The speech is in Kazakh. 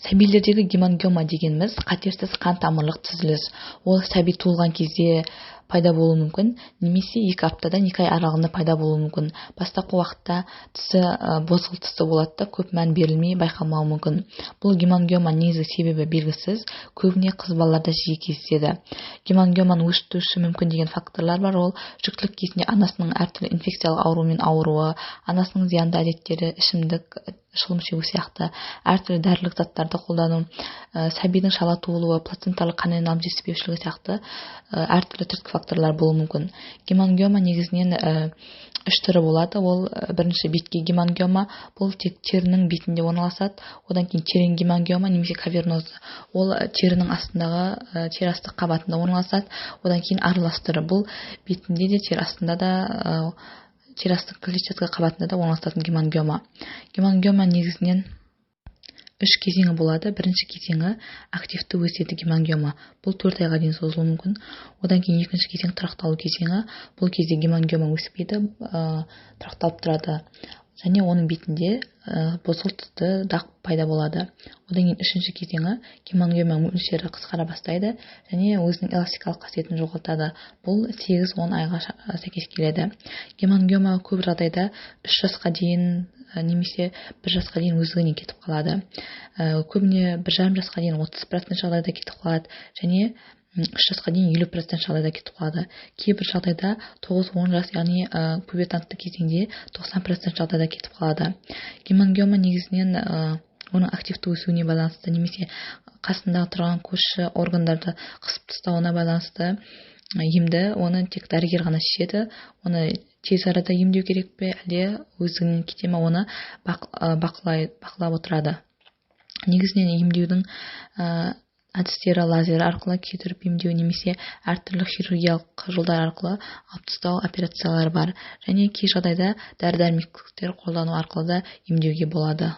Сәбилердегі гемангиома дегеніміз қатерсіз қан тамырлық түзіліс. Ол сәби туылған кезде пайда болуы мүмкін, немесе 2 аптадан 2 ай аралығында пайда болуы мүмкін. Бастапқы уақытта түсі бозғыл түсті болады да, көп мән берілмей байқалмауы мүмкін. Бұл гемангиома негізгі себебі белгісіз, көбіне қыз балаларда жиі кездеседі. Гемангиоманы өршітуші мүмкін деген факторлар бар. Ол жүктілік кезінде анасының әртүрлі инфекциялық аурумен ауруы, анасының зиянды әдеттері, ішімдік, шылым шегу сияқты әртүрлі дәрілік заттарды қолдану, сәбидің шала туылуы, плаценталық қан айналым жетіспеушілігі сияқты әртүрлі түрткі факторлар болуы мүмкін. Гемангиома негізінен 3 түрі болады. Ол бірінші бетке гемангиома, бұл тек терінің бетінде орналасады. Одан кейін терең гемангиома немесе каверноз, ол терінің астындағы тері асты қабатында орналасады. Одан кейін аралас түрі, бұл бетінде де тері астында да тері асты клетчатка қабатында да орналасатын гемангиома. Гемангиома негізінен 3 кезеңі болады. Бірінші кезеңі активті өседі гемангиома. Бұл 4 айға дейін созылуы мүмкін. Одан кейін екінші кезең тұрақталу кезеңі. Бұл кезде гемангиома өспейді, тұрақталып тұрады. Және оның бетінде бозғыл түсті дақ пайда болады. Одан кейін үшінші кезеңі гемангиома мөлшері қысқара бастайды және өзінің эластикалық қасиетін жоғалтады. Бұл 8-10 айға сәйкес келеді. Гемангиома көп жағдайда 3 жасқа дейін немесе 1 жасқа дейін өздігінен кетіп қалады. Көбіне 1,5 жасқа дейін 30% жағдайда кетіп қалады және 3 жасқа дейін 50% жағдайда кетіп қалады. Кейбір жағдайда 9-10 жас, яғни пубертантты кезеңде 90% жағдайда кетіп қалады. Гемангиома негізінен оның активті өсуіне байланысты немесе қасындағы тұрған көрші органдарды қысып тастауына байланысты емді оны тек дәрігер ғана шешеді. Оны тез арада емдеу керек пе, әлде өздігінен кете ме, оны бақылап отырады. Негізінен емдеудің әдістері лазер арқылы күйдіріп емдеу немесе әртүрлі хирургиялық жолдар арқылы алып тастау операциялары бар. Және кей жағдайда дәрі-дәрмектер қолдану арқылы да емдеуге болады.